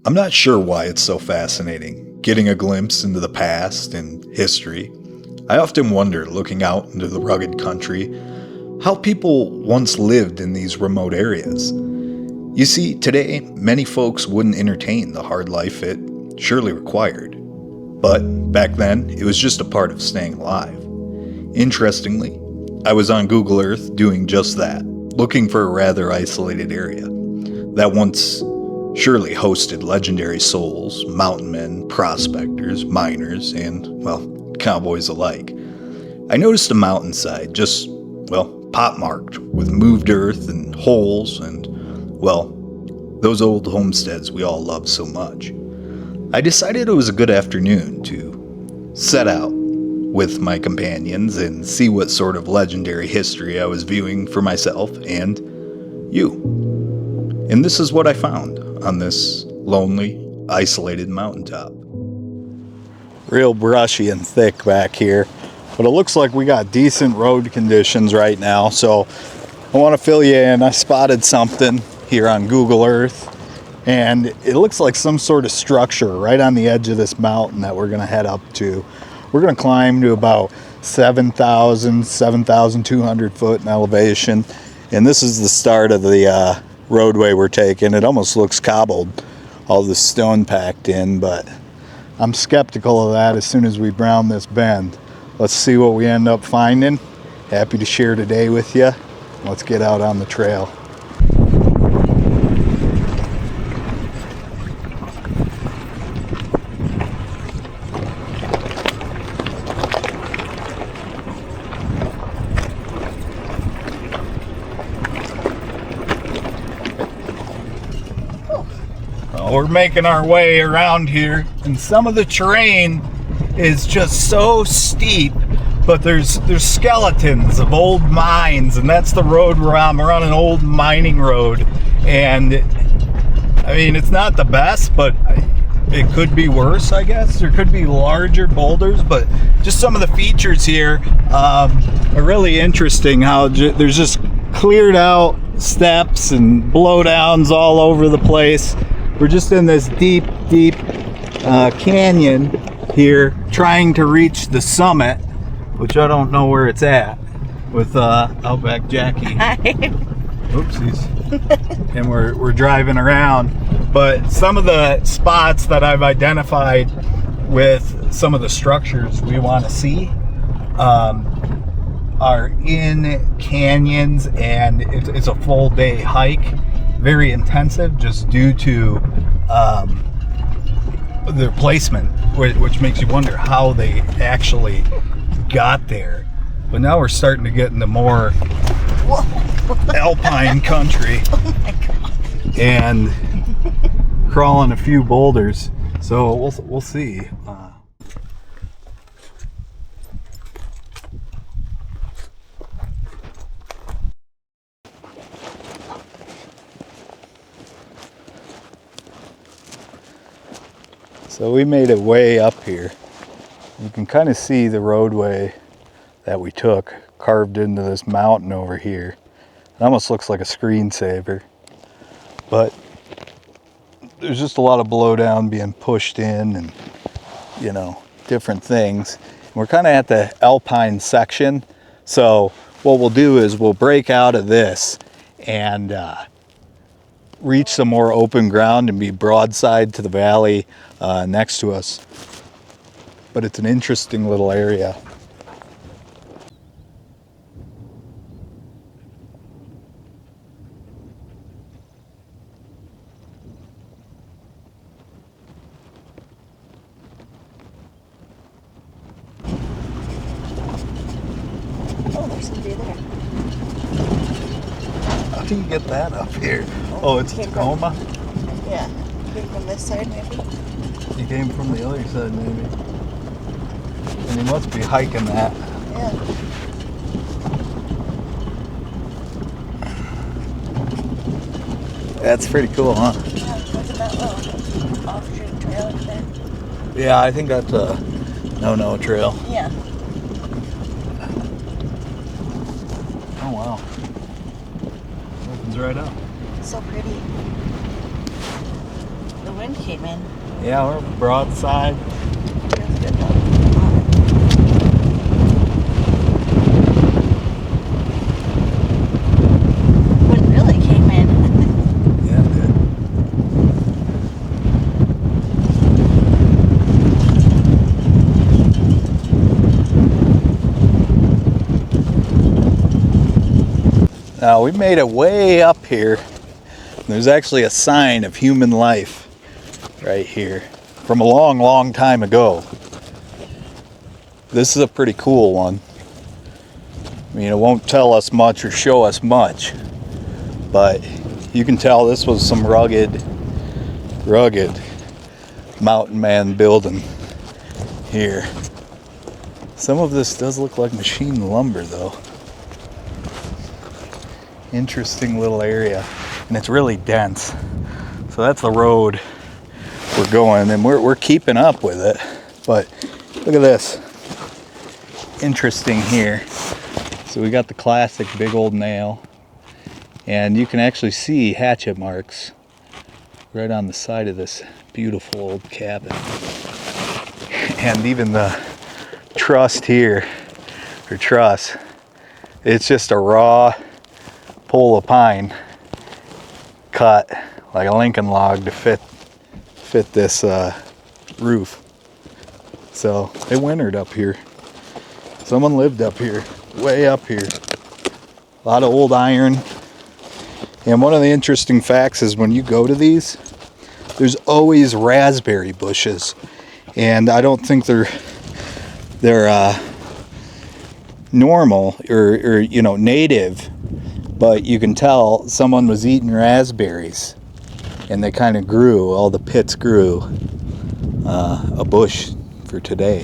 I'm not sure why it's so fascinating, getting a glimpse into the past and history. I often wonder, looking out into the rugged country, how people once lived in these remote areas. You see, today, many folks wouldn't entertain the hard life it surely required. But back then, it was just a part of staying alive. Interestingly, I was on Google Earth doing just that, looking for a rather isolated area that once surely hosted legendary souls, mountain men, prospectors, miners, and, well, cowboys alike. I noticed a mountainside just, well, pockmarked with moved earth and holes and, well, those old homesteads we all love so much. I decided it was a good afternoon to set out with my companions and see what sort of legendary history I was viewing for myself and you. And this is what I found on this lonely, isolated mountaintop. Real brushy and thick back here, but it looks like we got decent road conditions right now, so I want to fill you in. I spotted something here on Google Earth, and it looks like some sort of structure right on the edge of this mountain that we're going to head up to. We're going to climb to about 7,200 foot in elevation, and this is the start of the roadway we're taking. It almost looks cobbled, all the stone packed in, but I'm skeptical of that as soon as we round this bend. Let's see what we end up finding. Happy to share today with you. Let's get out on the trail. We're making our way around here, and some of the terrain is just so steep, but there's skeletons of old mines, and that's the road we're on. We're on an old mining road, and I mean, it's not the best, but it could be worse, I guess. There could be larger boulders, but just some of the features here are really interesting. How there's just cleared out steps and blowdowns all over the place. We're just in this deep canyon here, trying to reach the summit, which I don't know where it's at, with Outback Jackie. Hi. Oopsies. And we're driving around, but some of the spots that I've identified with some of the structures we want to see are in canyons, and it's a full day hike. Very intensive, just due to their placement, which makes you wonder how they actually got there. But now we're starting to get into more alpine country. Oh my God. And crawling a few boulders, so we'll see. So we made it way up here. You can kind of see the roadway that we took carved into this mountain over here. It almost looks like a screensaver, but there's just a lot of blowdown being pushed in, and you know, different things. We're kind of at the alpine section, so what we'll do is we'll break out of this and reach some more open ground and be broadside to the valley next to us. But it's an interesting little area. Oh, there's somebody there. How do you get that up here? Oh, it's Tacoma? Yeah. Came from this side, maybe? He came from the other side, maybe. And he must be hiking that. Yeah. That's pretty cool, huh? Yeah, look at that little offshoot trail up there. Yeah, I think that's a no trail. Yeah. Oh, wow. Opens right up. So pretty. The wind came in. Yeah, we're broadside. Feels good though. Wind really came in. Yeah, it did. Now we made it way up here. There's actually a sign of human life right here from a long, long time ago. This is a pretty cool one. I mean, it won't tell us much or show us much, but you can tell this was some rugged mountain man building here. Some of this does look like machine lumber though. Interesting little area, and it's really dense. So that's the road we're going, and we're keeping up with it. But look at this. Interesting here. So we got the classic big old nail, and you can actually see hatchet marks right on the side of this beautiful old cabin. And even the truss here, or truss, it's just a raw pole of pine cut like a Lincoln log to fit this roof. So they wintered up here. Someone lived up here, way up here. A lot of old iron. And one of the interesting facts is when you go to these, there's always raspberry bushes, and I don't think they're normal or you know, native, but you can tell someone was eating raspberries and they kind of grew, all the pits grew a bush for today.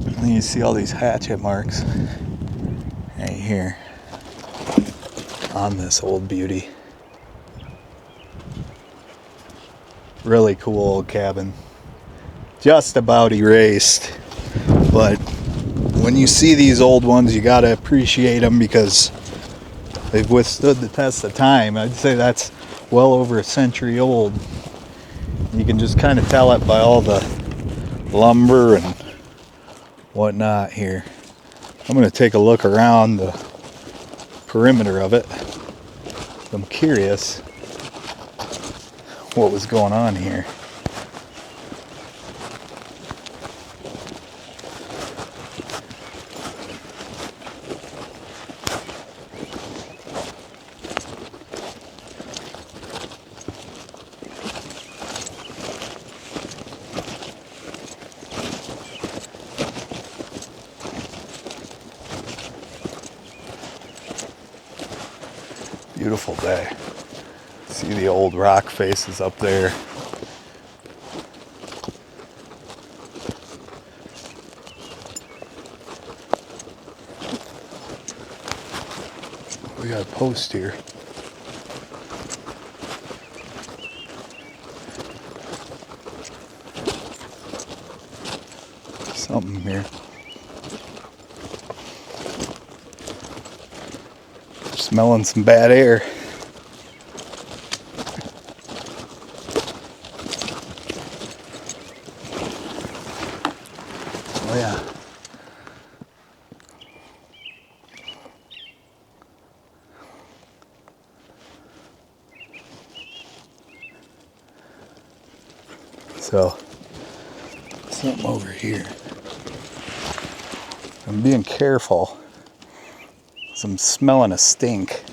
And then you see all these hatchet marks right here on this old beauty. Really cool old cabin. Just about erased, but when you see these old ones, you gotta appreciate them because they've withstood the test of time. I'd say that's well over a century old. You can just kind of tell it by all the lumber and whatnot here. I'm gonna take a look around the perimeter of it. I'm curious what was going on here. Beautiful day. See the old rock faces up there. We got a post here. Something here. Smelling some bad air. Oh yeah. So, something over here. I'm being careful. I'm smelling a stink.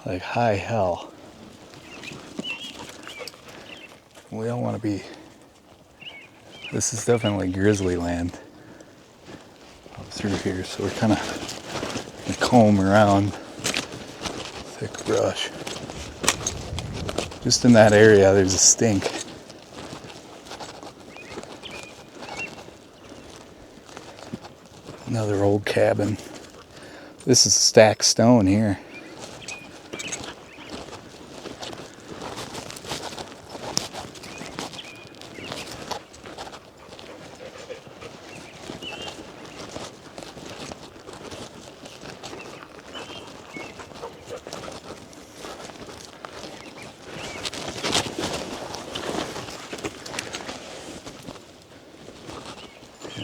Like high hell. We don't want to be. This is definitely grizzly land up through here, so we're kind of gonna comb around thick brush. Just in that area, there's a stink. Another old cabin. This is stacked stone here.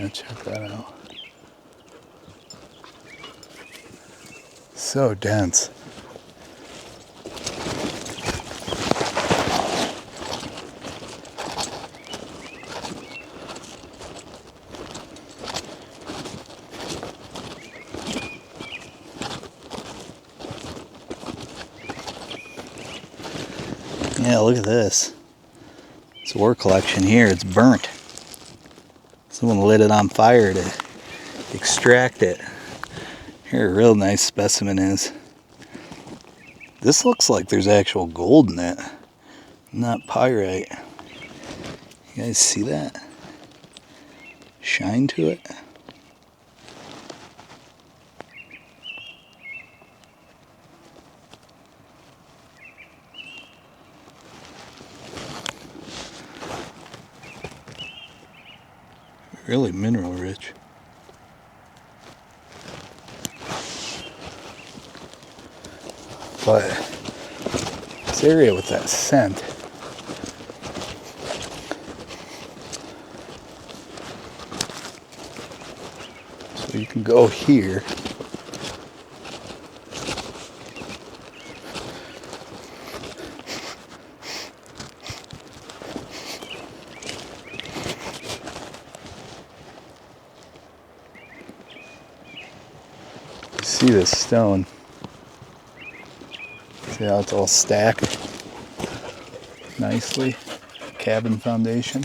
Yeah, check that out. So dense. Yeah, look at this. This ore collection here, it's burnt. Someone lit it on fire to extract it. Here a real nice specimen is. This looks like there's actual gold in it, not pyrite. You guys see that? Shine to it. Really mineral rich. But this area with that scent, so you can go here. See this stone. See how it's all stacked nicely. Cabin foundation.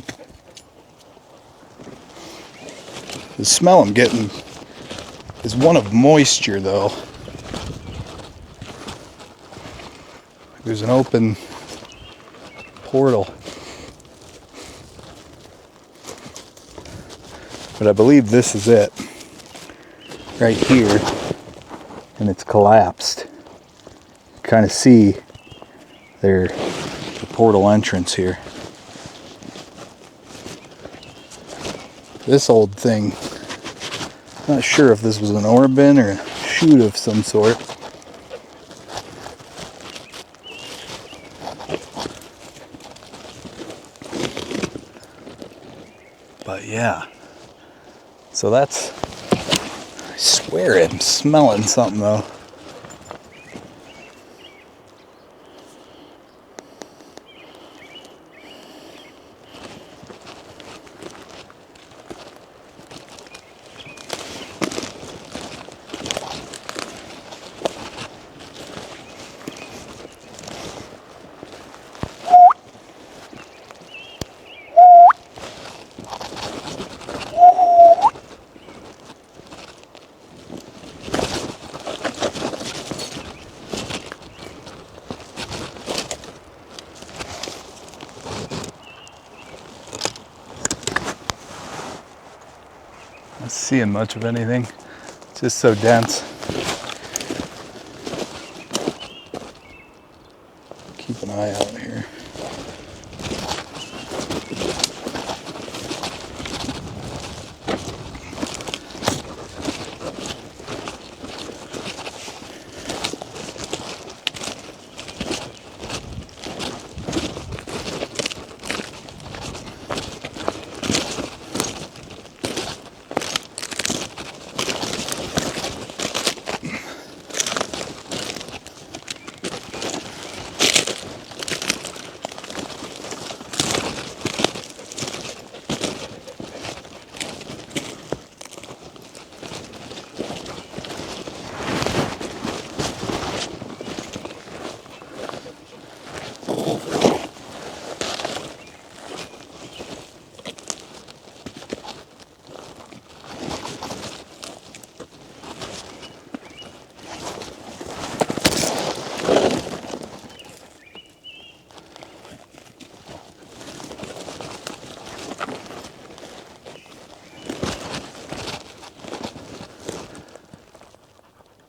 The smell I'm getting is one of moisture though. There's an open portal. But I believe this is it. Right here. And it's collapsed. Kind of see the portal entrance here. This old thing, not sure if this was an ore bin or a chute of some sort. But yeah, so that's, I swear I'm smelling something though. Not seeing much of anything. It's just so dense. Keep an eye out here.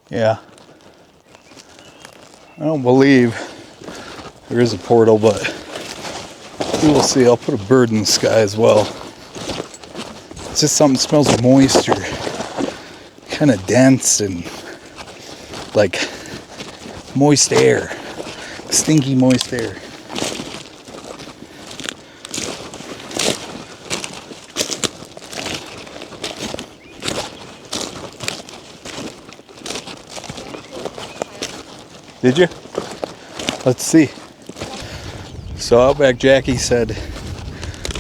Yeah. I don't believe there is a portal, but we will see. I'll put a bird in the sky as well. It's just something that smells moisture. Kind of dense and like moist air. Stinky moist air. Did you? Let's see. So Outback Jackie said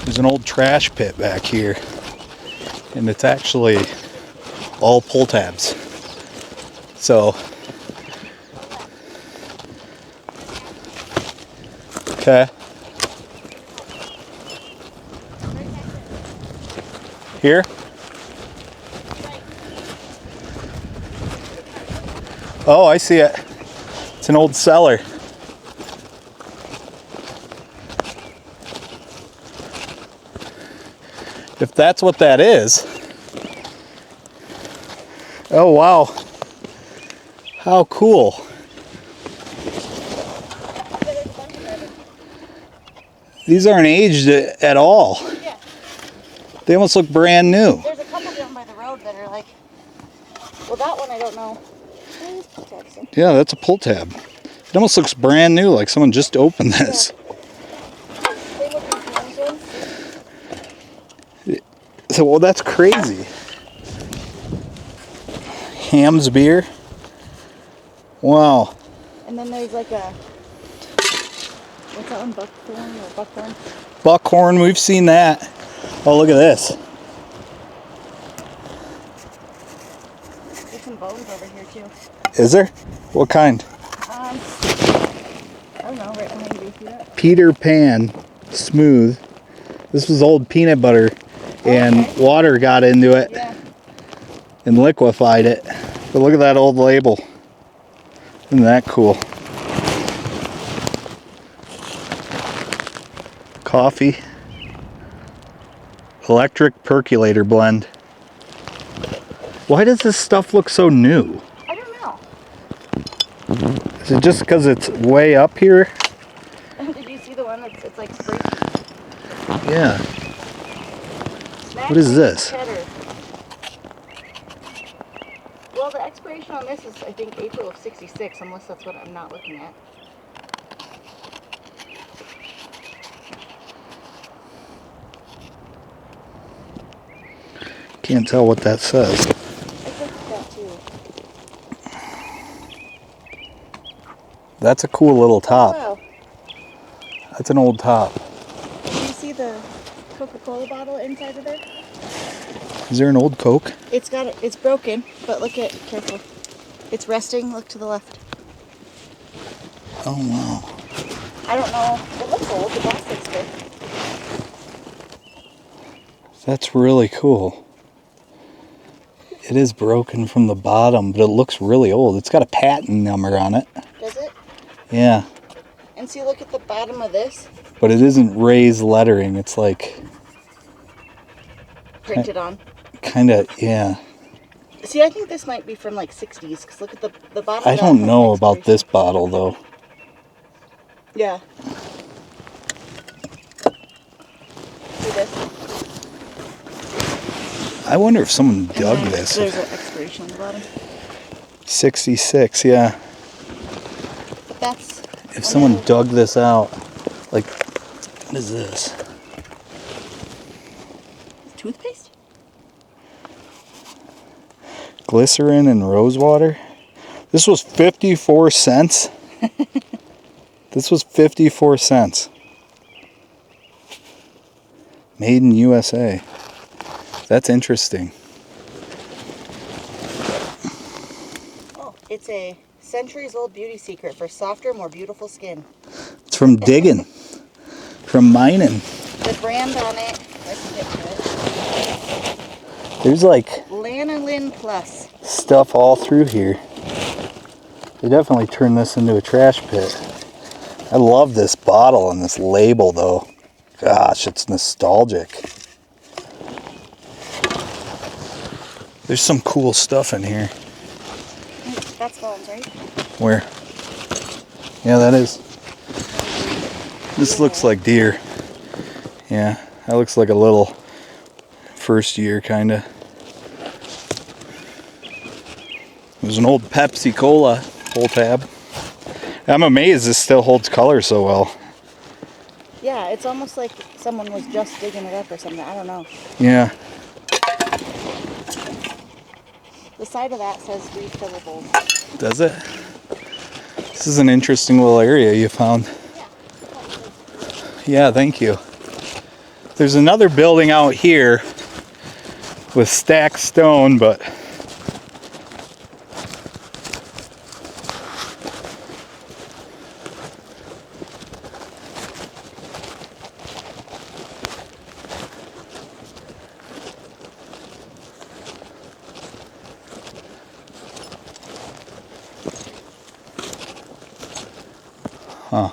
there's an old trash pit back here, and it's actually all pull tabs. So, okay. Here? Oh, I see it. It's an old cellar. If that's what that is. Oh, wow. How cool. These aren't aged at all. Yeah. They almost look brand new. There's a couple down by the road that are like, well, that one I don't know. Yeah, that's a pull tab. It almost looks brand new, like someone just opened this. So, well, that's crazy. Ham's beer. Wow. And then there's like a, what's that one, buckthorn or buckhorn? Buckhorn, we've seen that. Oh, look at this. There's some bones over here too. Is there? What kind? I don't know, right behind you. See that? Peter Pan, smooth. This was old peanut butter, and water got into it and liquefied it. But look at that old label. Isn't that cool? Coffee. Electric percolator blend. Why does this stuff look so new? I don't know. Is it just because it's way up here? Did you see the one that's it's like spray? Yeah. What is this? Cheddar. Well, the expiration on this is, I think, April of '66, unless that's what I'm not looking at. Can't tell what that says. I think that too. That's a cool little top. Wow. That's an old top. Do you see the Coca-Cola bottle inside of there? Is there an old Coke? It's broken, but look at, careful. It's resting, look to the left. Oh, wow. I don't know, it looks old, the plastic's good. That's really cool. It is broken from the bottom, but it looks really old. It's got a patent number on it. Does it? Yeah. And see, look at the bottom of this. But it isn't raised lettering. It's like... Printed on. Kind of, yeah. See, I think this might be from like 60s, because look at the bottom. I don't know about this bottle, though. Yeah. See this? I wonder if someone dug And then this. There's an expiration on the bottom. 66, yeah. But that's... If someone dug this out, like, what is this? Toothpaste? Glycerin and rose water. This was 54 cents. This was 54 cents. Made in USA. That's interesting. Oh, it's a centuries-old beauty secret for softer, more beautiful skin. It's from digging. From mining. The brand on it, let's get to it. There's like Lanolin Plus. stuff all through here. They definitely turned this into a trash pit. I love this bottle and this label though. Gosh, it's nostalgic. There's some cool stuff in here. That's bones, right? Where? Yeah, that is. This looks like deer. Yeah, that looks like a little first year kinda. It was an old Pepsi Cola pull tab. I'm amazed this still holds color so well. Yeah, it's almost like someone was just digging it up or something. I don't know. Yeah. The side of that says refillable. Does it? This is an interesting little area you found. Yeah, thank you. There's another building out here with stacked stone, but huh.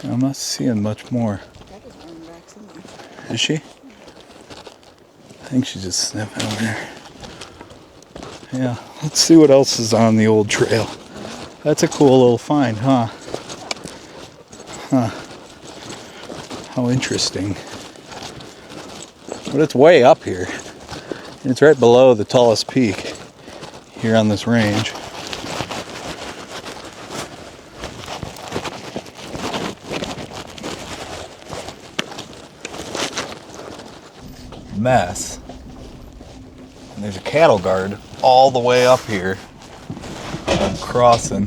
I'm not seeing much more. That is running back somewhere. Is she? I think she's just sniffing over there. Yeah, let's see what else is on the old trail. That's a cool little find, huh? Huh. How interesting. But it's way up here. It's right below the tallest peak here on this range. Mess. And there's a cattle guard all the way up here. I'm crossing.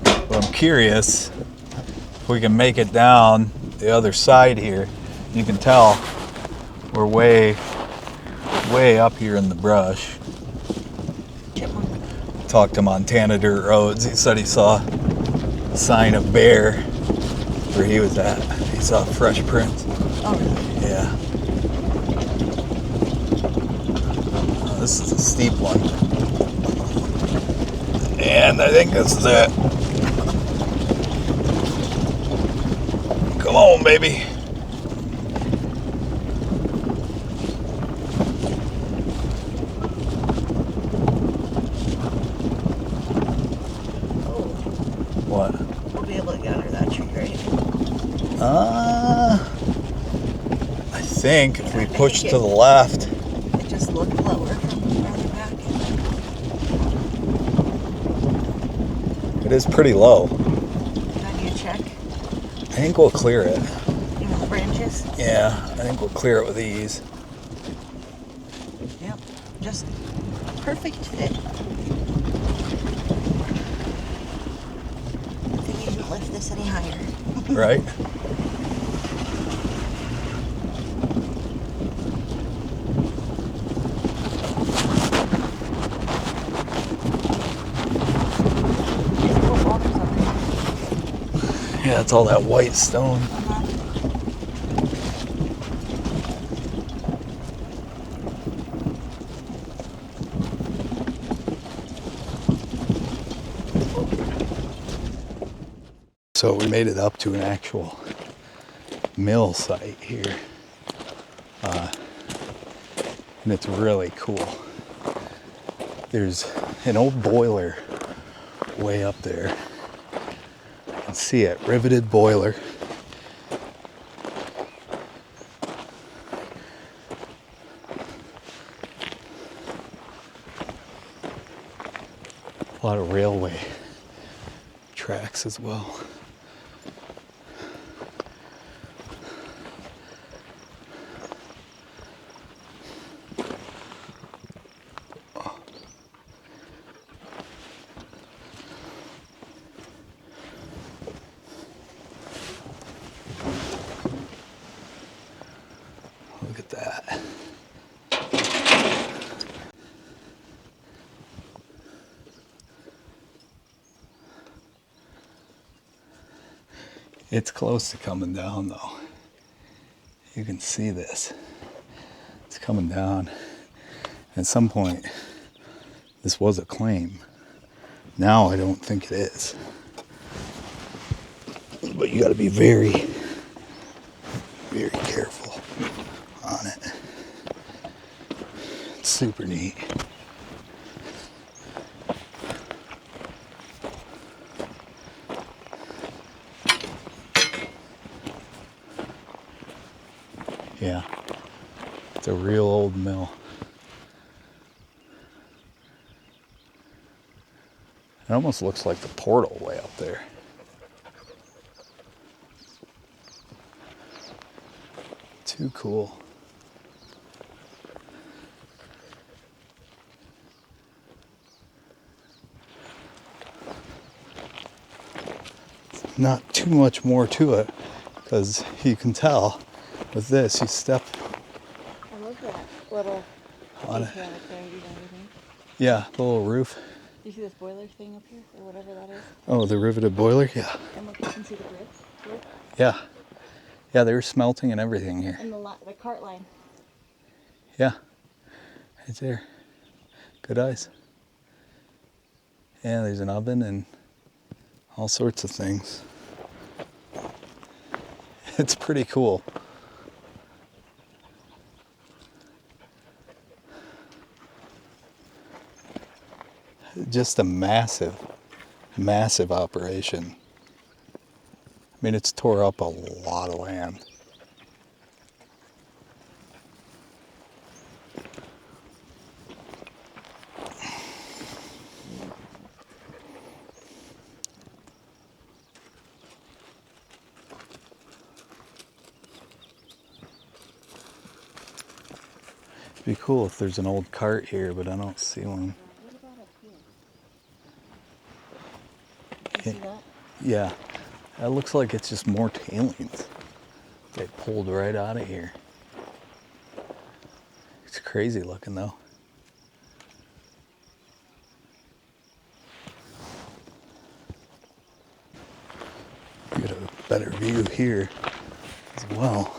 But I'm curious if we can make it down the other side here. You can tell we're way up here in the brush. Talked to Montana Dirt Roads. He said he saw a sign of bear where he was at. He saw fresh prints. Oh, really? Yeah. This is a steep one. And I think this is it. Come on, baby. Oh, What? we'll be able to get under that tree, right? I think if we push to the left. It just looked lower from farther back. It is pretty low. How do you check? I think we'll clear it. You know, the branches? Yeah, I think we'll clear it with ease. Yep. Just a perfect fit. I think you didn't lift this any higher. Right? Yeah, it's all that white stone. So we made it up to an actual mill site here. And it's really cool. There's an old boiler way up there. You can see it, riveted boiler. A lot of railway tracks as well. Look at that. It's close to coming down though. You can see this. It's coming down. At some point, this was a claim. Now I don't think it is. But you gotta be very, very careful on it. It's super neat. Yeah, it's a real old mill. It almost looks like the portal way up there. It's Too cool. Not too much more to it, because you can tell with this, you step I love that little on it. detail up there. You know everything. Yeah, the little roof. Do you see this boiler thing up here, or whatever that is? Oh, the riveted boiler? Yeah. And look, you can see the bricks. Look. Yeah. Yeah, they were smelting and everything here. And the cart line. Yeah. Right there. Good eyes. Yeah, there's an oven and all sorts of things. It's pretty cool. Just a massive, massive operation. I mean, it's tore up a lot of land. It'd be cool if there's an old cart here, but I don't see one. What about up here? You see that? Yeah, that looks like it's just more tailings. They pulled right out of here. It's crazy looking though. Get a better view here as well.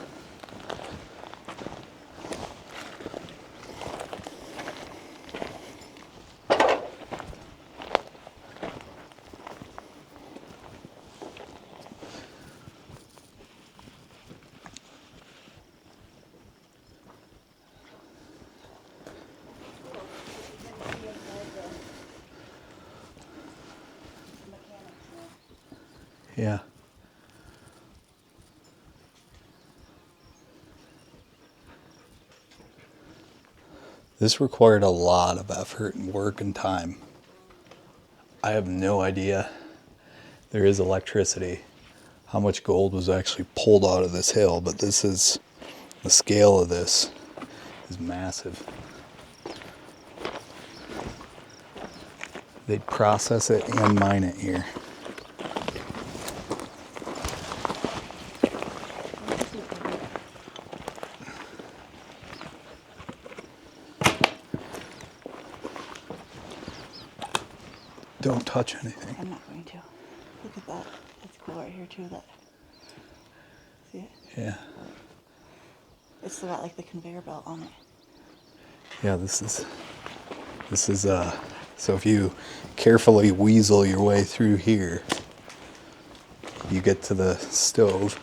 Yeah. This required a lot of effort and work and time. I have no idea. There is electricity. How much gold was actually pulled out of this hill, but this is, the scale of this is massive. They'd process it and mine it here. Don't touch anything. I'm not going to. Look at that. It's cool right here too. That. See it? Yeah. It's still got like the conveyor belt on it. Yeah, this is so if you carefully weasel your way through here, you get to the stove.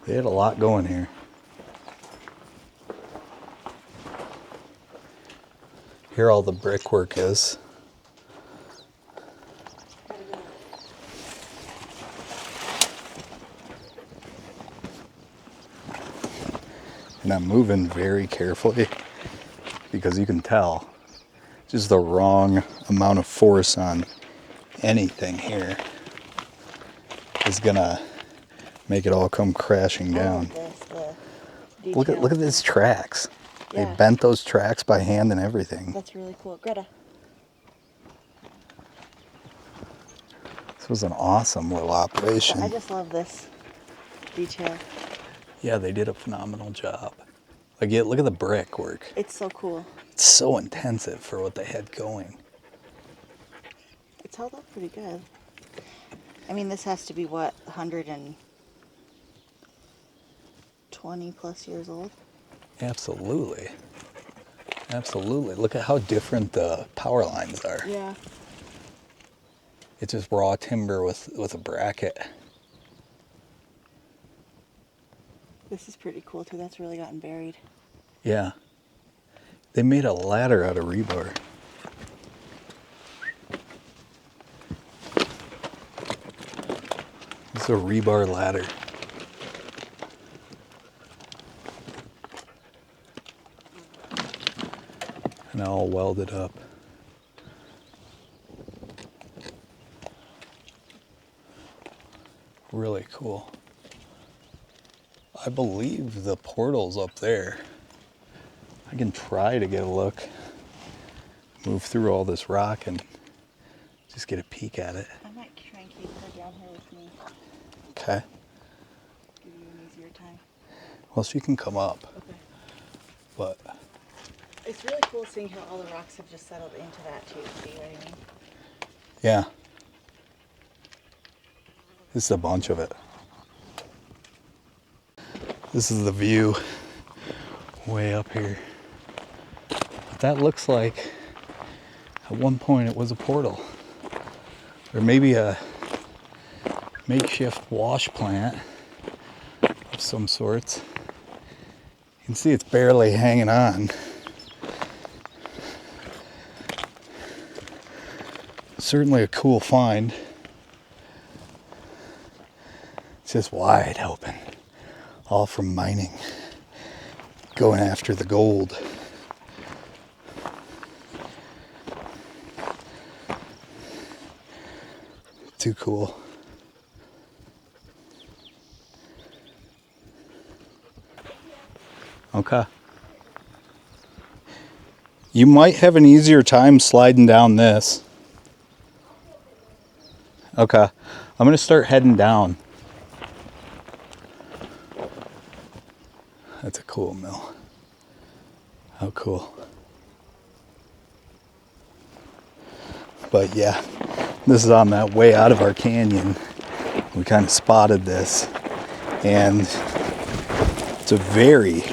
They had a lot going here. Here all the brickwork is. And I'm moving very carefully because you can tell just the wrong amount of force on anything here is gonna make it all come crashing down. Look at these tracks. Yeah. They bent those tracks by hand and everything. That's really cool. Greta. This was an awesome little operation. I just love this detail. Yeah, they did a phenomenal job. Like, yeah, look at the brickwork. It's so cool. It's so intensive for what they had going. It's held up pretty good. I mean, this has to be what, 120 plus years old? Absolutely. Absolutely. Look at how different the power lines are. Yeah. It's just raw timber with a bracket. This is pretty cool too. That's really gotten buried. Yeah. They made a ladder out of rebar. It's a rebar ladder. And all welded up. Really cool. I believe the portal's up there. I can try to get a look. Move through all this rock and just get a peek at it. I might try and keep her down here with me. Okay. Give you an easier time. Well, she can come up, Okay. but It's really cool seeing how all the rocks have just settled into that too. See what I mean? yeah. This is a bunch of it. This is the view way up here. But that looks like at one point it was a portal. Or maybe a makeshift wash plant of some sorts. You can see it's barely hanging on. Certainly a cool find. It's just wide open. All from mining. Going after the gold. Too cool. Okay. You might have an easier time sliding down this. Okay. I'm going to start heading down. That's a cool mill. How cool. But yeah, this is on that way out of our canyon. We kind of spotted this. And it's a very,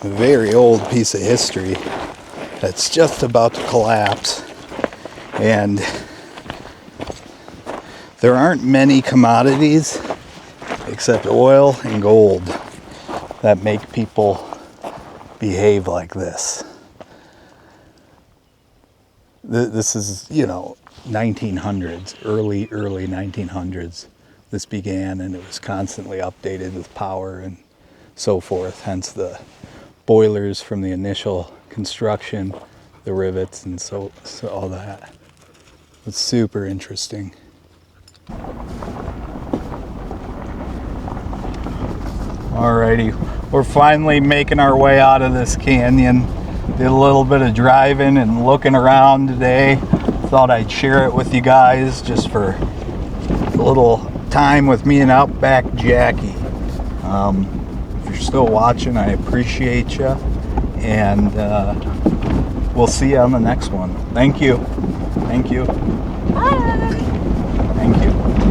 very old piece of history that's just about to collapse. And there aren't many commodities except oil and gold that make people behave like this. This is, 1900s, early 1900s. This began, and it was constantly updated with power and so forth, hence the boilers from the initial construction, the rivets, and so all that. It's super interesting. Alrighty, we're finally making our way out of this canyon. Did a little bit of driving and looking around today. Thought I'd share it with you guys just for a little time with me and Outback Jackie. If you're still watching, I appreciate you, and we'll see you on the next one. Thank you. Thank you. Bye. Thank you.